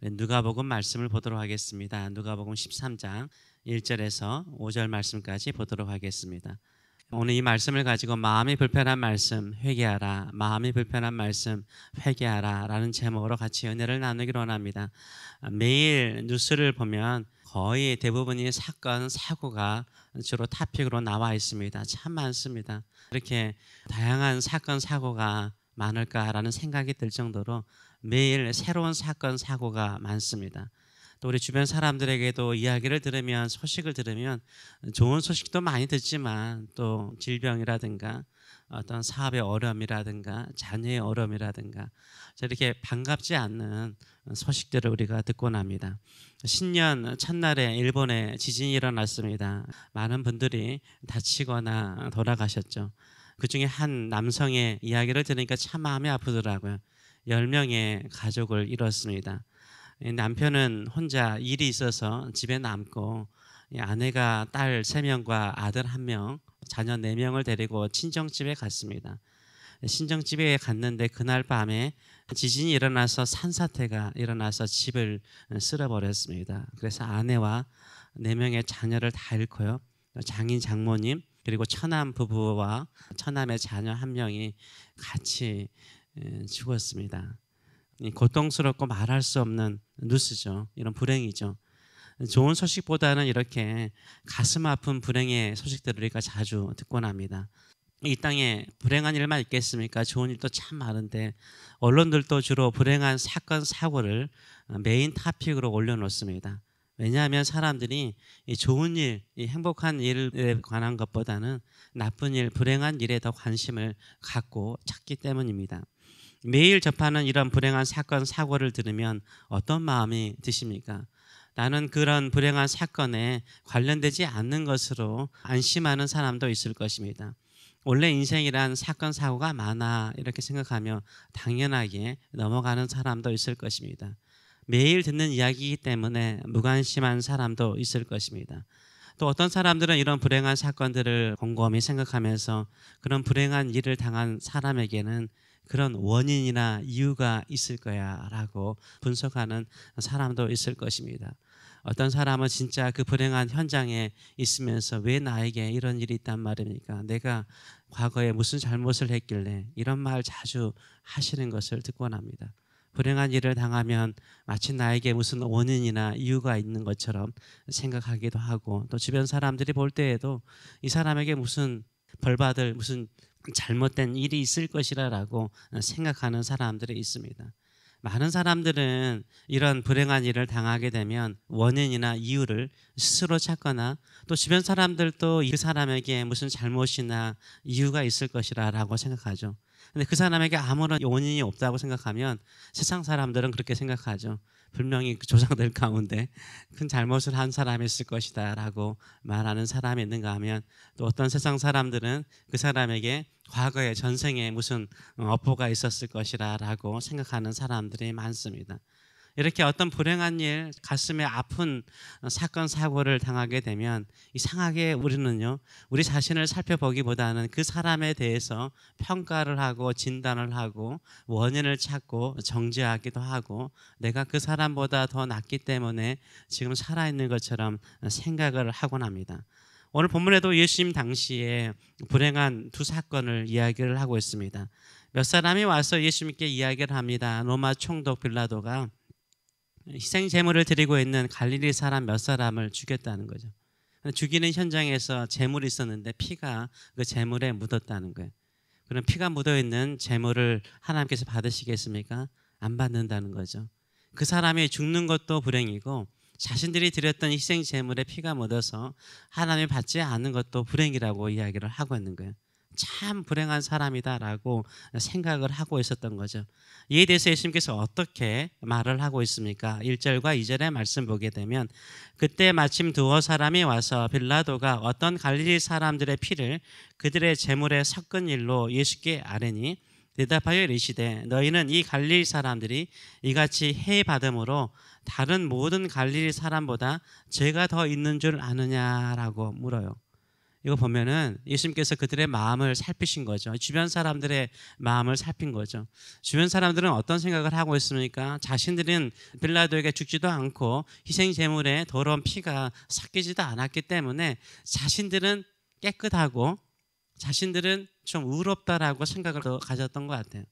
누가복음 말씀을 보도록 하겠습니다. 누가복음 13장 1절에서 5절 말씀까지 보도록 하겠습니다. 오늘 이 말씀을 가지고 마음이 불편한 말씀 회개하라, 마음이 불편한 말씀 회개하라 라는 제목으로 같이 은혜를 나누기로 원합니다. 매일 뉴스를 보면 거의 대부분이 사건, 사고가 주로 토픽으로 나와 있습니다. 참 많습니다. 이렇게 다양한 사건, 사고가 많을까라는 생각이 들 정도로 매일 새로운 사건, 사고가 많습니다. 또 우리 주변 사람들에게도 이야기를 들으면, 소식을 들으면 좋은 소식도 많이 듣지만 또 질병이라든가 어떤 사업의 어려움이라든가 자녀의 어려움이라든가 이렇게 반갑지 않는 소식들을 우리가 듣곤 합니다. 신년 첫날에 일본에 지진이 일어났습니다. 많은 분들이 다치거나 돌아가셨죠. 그중에 한 남성의 이야기를 들으니까 참 마음이 아프더라고요. 10명의 가족을 잃었습니다. 남편은 혼자 일이 있어서 집에 남고 아내가 딸 3명과 아들 1명, 자녀 4명을 데리고 친정집에 갔습니다. 친정집에 갔는데 그날 밤에 지진이 일어나서 산사태가 일어나서 집을 쓸어버렸습니다. 그래서 아내와 4명의 자녀를 다 잃고요. 장인 장모님 그리고 처남 부부와 처남의 자녀 1명이 같이 죽었습니다. 고통스럽고 말할 수 없는 뉴스죠. 이런 불행이죠. 좋은 소식보다는 이렇게 가슴 아픈 불행의 소식들을 우리가 자주 듣곤 합니다. 이 땅에 불행한 일만 있겠습니까? 좋은 일도 참 많은데 언론들도 주로 불행한 사건, 사고를 메인 토픽으로 올려놓습니다. 왜냐하면 사람들이 이 좋은 일, 이 행복한 일에 관한 것보다는 나쁜 일, 불행한 일에 더 관심을 갖고 찾기 때문입니다. 매일 접하는 이런 불행한 사건, 사고를 들으면 어떤 마음이 드십니까? 나는 그런 불행한 사건에 관련되지 않는 것으로 안심하는 사람도 있을 것입니다. 원래 인생이란 사건, 사고가 많아 이렇게 생각하며 당연하게 넘어가는 사람도 있을 것입니다. 매일 듣는 이야기이기 때문에 무관심한 사람도 있을 것입니다. 또 어떤 사람들은 이런 불행한 사건들을 곰곰이 생각하면서 그런 불행한 일을 당한 사람에게는 그런 원인이나 이유가 있을 거야 라고 분석하는 사람도 있을 것입니다. 어떤 사람은 진짜 그 불행한 현장에 있으면서 왜 나에게 이런 일이 있단 말입니까? 내가 과거에 무슨 잘못을 했길래 이런 말 자주 하시는 것을 듣곤 합니다. 불행한 일을 당하면 마치 나에게 무슨 원인이나 이유가 있는 것처럼 생각하기도 하고 또 주변 사람들이 볼 때에도 이 사람에게 무슨 벌받을 무슨 잘못된 일이 있을 것이라고 생각하는 사람들이 있습니다. 많은 사람들은 이런 불행한 일을 당하게 되면 원인이나 이유를 스스로 찾거나 또 주변 사람들도 이 사람에게 무슨 잘못이나 이유가 있을 것이라고 생각하죠. 근데 그 사람에게 아무런 원인이 없다고 생각하면 세상 사람들은 그렇게 생각하죠. 분명히 그 조상들 가운데 큰 잘못을 한 사람이 있을 것이다 라고 말하는 사람이 있는가 하면 또 어떤 세상 사람들은 그 사람에게 과거에 전생에 무슨 업보가 있었을 것이라 라고 생각하는 사람들이 많습니다. 이렇게 어떤 불행한 일, 가슴에 아픈 사건, 사고를 당하게 되면 이상하게 우리는요, 우리 자신을 살펴보기보다는 그 사람에 대해서 평가를 하고 진단을 하고 원인을 찾고 정죄하기도 하고 내가 그 사람보다 더 낫기 때문에 지금 살아있는 것처럼 생각을 하곤 합니다. 오늘 본문에도 예수님 당시에 불행한 2사건을 이야기를 하고 있습니다. 몇 사람이 와서 예수님께 이야기를 합니다. 로마 총독 빌라도가 희생 제물을 드리고 있는 갈릴리 사람 몇 사람을 죽였다는 거죠. 죽이는 현장에서 제물이 있었는데 피가 그 제물에 묻었다는 거예요. 그럼 피가 묻어 있는 제물을 하나님께서 받으시겠습니까? 안 받는다는 거죠. 그 사람이 죽는 것도 불행이고 자신들이 드렸던 희생 제물에 피가 묻어서 하나님이 받지 않는 것도 불행이라고 이야기를 하고 있는 거예요. 참 불행한 사람이다라고 생각을 하고 있었던 거죠. 이에 대해서 예수님께서 어떻게 말을 하고 있습니까? 1절과 2절의 말씀 보게 되면 그때 마침 두어 사람이 와서 빌라도가 어떤 갈릴리 사람들의 피를 그들의 제물에 섞은 일로 예수께 아뢰니 대답하여 이르시되 너희는 이 갈릴리 사람들이 이같이 해해 받음으로 다른 모든 갈릴리 사람보다 죄가 더 있는 줄 아느냐라고 물어요. 이거 보면은 예수님께서 그들의 마음을 살피신 거죠. 주변 사람들의 마음을 살핀 거죠. 주변 사람들은 어떤 생각을 하고 있습니까? 자신들은 빌라도에게 죽지도 않고 희생 제물에 더러운 피가 섞이지도 않았기 때문에 자신들은 깨끗하고 자신들은 좀 의롭다라고 생각을 가졌던 것 같아요.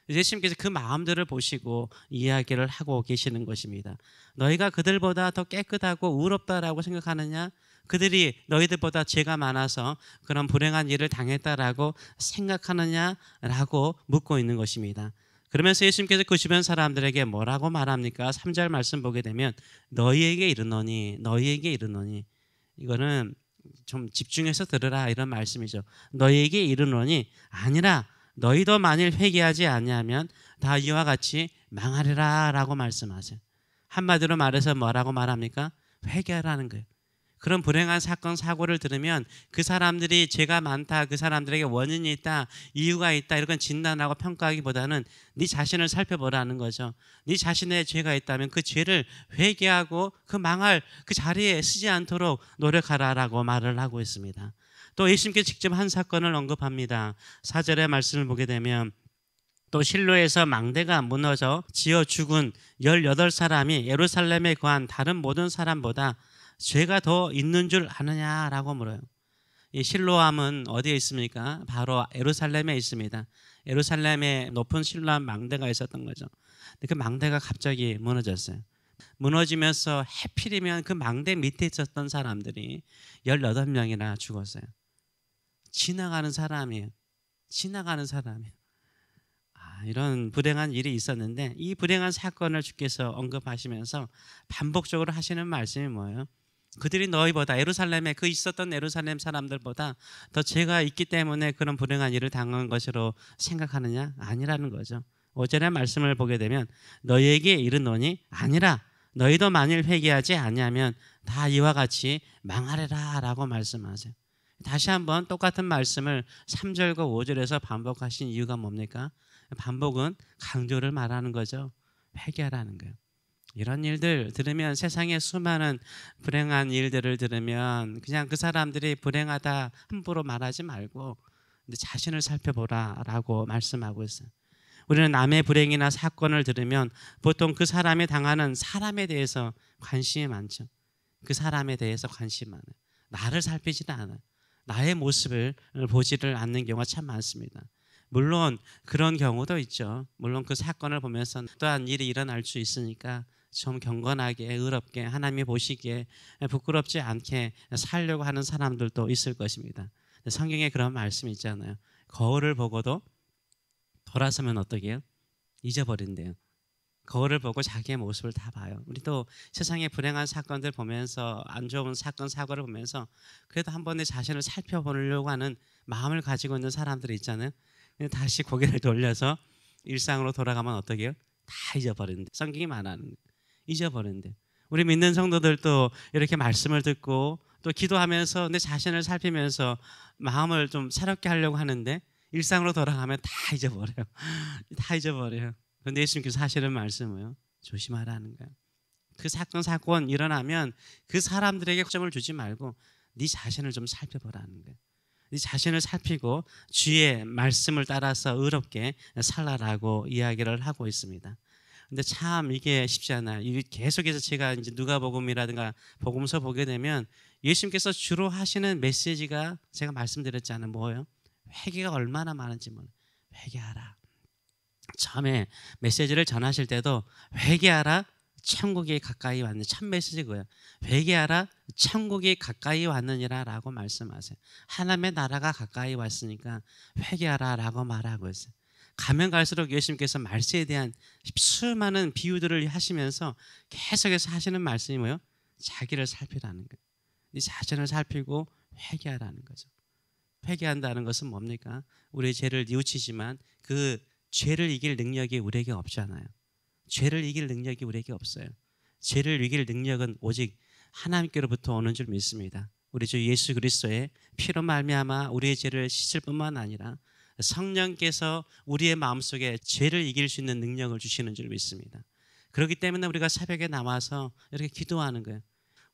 예수님께서 그 마음들을 보시고 이야기를 하고 계시는 것입니다. 너희가 그들보다 더 깨끗하고 의롭다라고 생각하느냐? 그들이 너희들보다 죄가 많아서 그런 불행한 일을 당했다라고 생각하느냐라고 묻고 있는 것입니다. 그러면서 예수님께서 그 주변 사람들에게 뭐라고 말합니까? 3절 말씀 보게 되면 너희에게 이르노니 이거는 좀 집중해서 들으라 이런 말씀이죠. 너희에게 이르노니 아니라 너희도 만일 회개하지 아니하면 다 이와 같이 망하리라 라고 말씀하세요. 한마디로 말해서 뭐라고 말합니까? 회개하라는 거예요. 그런 불행한 사건 사고를 들으면 그 사람들이 죄가 많다, 그 사람들에게 원인이 있다, 이유가 있다 이런 진단하고 평가하기보다는 네 자신을 살펴보라는 거죠. 네 자신의 죄가 있다면 그 죄를 회개하고 그 망할 그 자리에 쓰지 않도록 노력하라라고 말을 하고 있습니다. 또 예수님께서 직접 한 사건을 언급합니다. 4절의 말씀을 보게 되면 또 실로에서 망대가 무너져 지어 죽은 18사람이 예루살렘에 거한 다른 모든 사람보다 죄가 더 있는 줄 아느냐라고 물어요. 이 실로암은 어디에 있습니까? 바로 예루살렘에 있습니다. 예루살렘에 높은 실로암 망대가 있었던 거죠. 근데 그 망대가 갑자기 무너졌어요. 무너지면서 해필이면 그 망대 밑에 있었던 사람들이 18명이나 죽었어요. 지나가는 사람이에요. 이런 불행한 일이 있었는데 이 불행한 사건을 주께서 언급하시면서 반복적으로 하시는 말씀이 뭐예요? 그들이 너희보다 예루살렘에 그 있었던 예루살렘 사람들보다 더 죄가 있기 때문에 그런 불행한 일을 당한 것으로 생각하느냐? 아니라는 거죠. 5절의 말씀을 보게 되면 너희에게 이르노니 아니라 너희도 만일 회개하지 아니하면 다 이와 같이 망하리라 라고 말씀하세요. 다시 한번 똑같은 말씀을 3절과 5절에서 반복하신 이유가 뭡니까? 반복은 강조를 말하는 거죠. 회개하라는 거예요. 이런 일들 들으면 세상에 수많은 불행한 일들을 들으면 그냥 그 사람들이 불행하다 함부로 말하지 말고 자신을 살펴보라 라고 말씀하고 있어요. 우리는 남의 불행이나 사건을 들으면 보통 그 사람이 당하는 사람에 대해서 관심이 많죠. 그 사람에 대해서 관심이 많아요. 나를 살피지도 않아요. 나의 모습을 보지를 않는 경우가 참 많습니다. 물론 그런 경우도 있죠. 물론 그 사건을 보면서 또한 일이 일어날 수 있으니까 좀 경건하게 의롭게 하나님이 보시기에 부끄럽지 않게 살려고 하는 사람들도 있을 것입니다. 성경에 그런 말씀이 있잖아요. 거울을 보고도 돌아서면 어떻게 해요? 잊어버린대요. 거울을 보고 자기의 모습을 다 봐요. 우리도 세상의 불행한 사건들 보면서 안 좋은 사건 사고를 보면서 그래도 한 번의 자신을 살펴보려고 하는 마음을 가지고 있는 사람들이 있잖아요. 근데 다시 고개를 돌려서 일상으로 돌아가면 어떻게 해요? 다 잊어버린대. 성경이 말하는 거예요. 잊어버린대. 우리 믿는 성도들도 이렇게 말씀을 듣고 또 기도하면서 내 자신을 살피면서 마음을 좀 새롭게 하려고 하는데 일상으로 돌아가면 다 잊어버려요. 다 잊어버려요. 그런데 예수님께서 하시는 말씀은요, 조심하라는 거예요. 그 사건 일어나면 그 사람들에게 초점을 주지 말고 네 자신을 좀 살펴보라는 거예요. 네 자신을 살피고 주의 말씀을 따라서 의롭게 살라라고 이야기를 하고 있습니다. 근데 참 이게 쉽지 않아요. 이게 계속해서 제가 이제 누가복음이라든가 복음서 보게 되면 예수님께서 주로 하시는 메시지가 제가 말씀드렸잖아요. 뭐예요? 회개가 얼마나 많은지 몰라요. 회개하라. 처음에 메시지를 전하실 때도 회개하라, 천국이 가까이 왔는 첫 메시지 그거예요. 회개하라, 천국이 가까이 왔느니라 라고 말씀하세요. 하나님의 나라가 가까이 왔으니까 회개하라 라고 말하고 있어요. 가면 갈수록 예수님께서 말씀에 대한 수많은 비유들을 하시면서 계속해서 하시는 말씀이 뭐예요? 자기를 살피라는 거예요. 이 자신을 살피고 회개하라는 거죠. 회개한다는 것은 뭡니까? 우리의 죄를 뉘우치지만 그 죄를 이길 능력이 우리에게 없잖아요. 죄를 이길 능력이 우리에게 없어요. 죄를 이길 능력은 오직 하나님께로부터 오는 줄 믿습니다. 우리 주 예수 그리스도의 피로 말미암아 우리의 죄를 씻을 뿐만 아니라 성령께서 우리의 마음속에 죄를 이길 수 있는 능력을 주시는 줄 믿습니다. 그렇기 때문에 우리가 새벽에 나와서 이렇게 기도하는 거예요.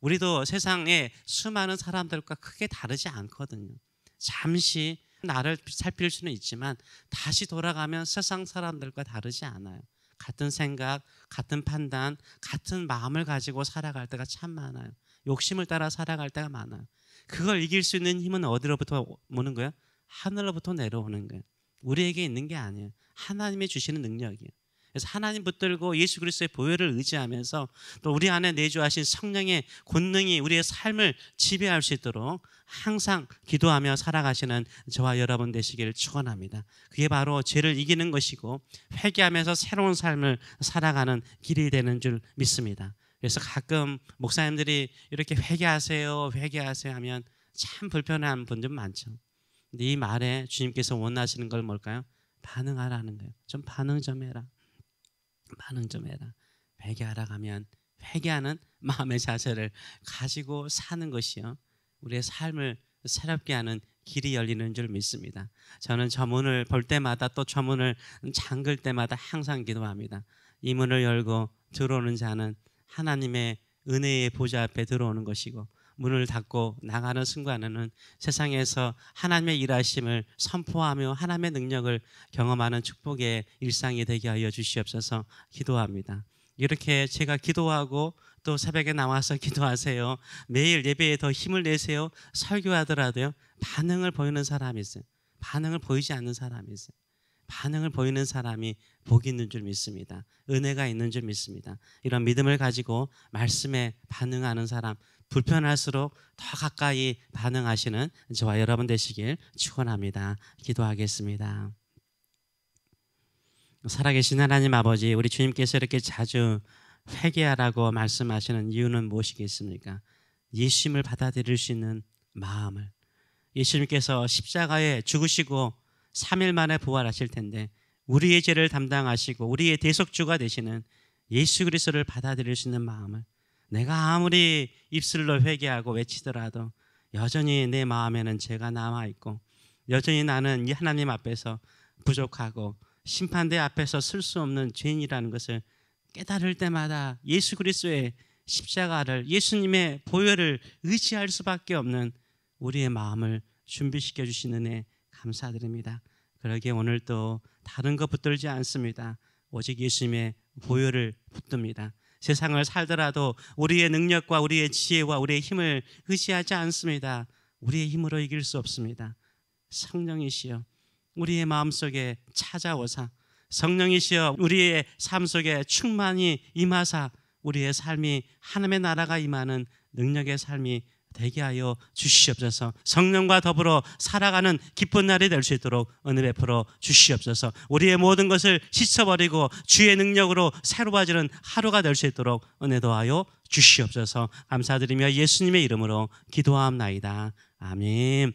우리도 세상에 수많은 사람들과 크게 다르지 않거든요. 잠시 나를 살필 수는 있지만 다시 돌아가면 세상 사람들과 다르지 않아요. 같은 생각, 같은 판단, 같은 마음을 가지고 살아갈 때가 참 많아요. 욕심을 따라 살아갈 때가 많아요. 그걸 이길 수 있는 힘은 어디로부터 오는 거예요? 하늘로부터 내려오는 거예요. 우리에게 있는 게 아니에요. 하나님이 주시는 능력이에요. 그래서 하나님 붙들고 예수 그리스도의 보혈을 의지하면서 또 우리 안에 내주하신 성령의 권능이 우리의 삶을 지배할 수 있도록 항상 기도하며 살아가시는 저와 여러분 되시기를 축원합니다. 그게 바로 죄를 이기는 것이고 회개하면서 새로운 삶을 살아가는 길이 되는 줄 믿습니다. 그래서 가끔 목사님들이 이렇게 회개하세요 하면 참 불편한 분들 많죠. 근데 이 말에 주님께서 원하시는 걸 뭘까요? 반응하라는 거예요. 좀 반응 좀 해라. 반응 좀 해라. 회개하라 가면 회개하는 마음의 자세를 가지고 사는 것이요, 우리의 삶을 새롭게 하는 길이 열리는 줄 믿습니다. 저는 저 문을 볼 때마다 또 저 문을 잠글 때마다 항상 기도합니다. 이 문을 열고 들어오는 자는 하나님의 은혜의 보좌 앞에 들어오는 것이고, 문을 닫고 나가는 순간에는 세상에서 하나님의 일하심을 선포하며 하나님의 능력을 경험하는 축복의 일상이 되게 하여 주시옵소서 기도합니다. 이렇게 제가 기도하고 또 새벽에 나와서 기도하세요, 매일 예배에 더 힘을 내세요 설교하더라도요, 반응을 보이는 사람이 있어요. 반응을 보이지 않는 사람이 있어요. 반응을 보이는 사람이 복이 있는 줄 믿습니다. 은혜가 있는 줄 믿습니다. 이런 믿음을 가지고 말씀에 반응하는 사람, 불편할수록 더 가까이 반응하시는 저와 여러분 되시길 축원합니다. 기도하겠습니다. 살아계신 하나님 아버지, 우리 주님께서 이렇게 자주 회개하라고 말씀하시는 이유는 무엇이겠습니까? 예수님을 받아들일 수 있는 마음을, 예수님께서 십자가에 죽으시고 3일 만에 부활하실 텐데 우리의 죄를 담당하시고 우리의 대속주가 되시는 예수 그리스도를 받아들일 수 있는 마음을, 내가 아무리 입술로 회개하고 외치더라도 여전히 내 마음에는 죄가 남아있고 여전히 나는 이 하나님 앞에서 부족하고 심판대 앞에서 쓸 수 없는 죄인이라는 것을 깨달을 때마다 예수 그리스도의 십자가를, 예수님의 보혈을 의지할 수밖에 없는 우리의 마음을 준비시켜 주시는 은혜 감사드립니다. 그러기에 오늘 또 다른 것 붙들지 않습니다. 오직 예수님의 보혈을 붙듭니다. 세상을 살더라도 우리의 능력과 우리의 지혜와 우리의 힘을 의지하지 않습니다. 우리의 힘으로 이길 수 없습니다. 성령이시여 우리의 마음속에 찾아오사, 성령이시여 우리의 삶 속에 충만히 임하사 우리의 삶이 하나님의 나라가 임하는 능력의 삶이 되게 하여 주시옵소서. 성령과 더불어 살아가는 기쁜 날이 될 수 있도록 은혜 베풀어 주시옵소서. 우리의 모든 것을 씻어버리고 주의 능력으로 새로워지는 하루가 될 수 있도록 은혜 더하여 주시옵소서. 감사드리며 예수님의 이름으로 기도하옵나이다. 아멘.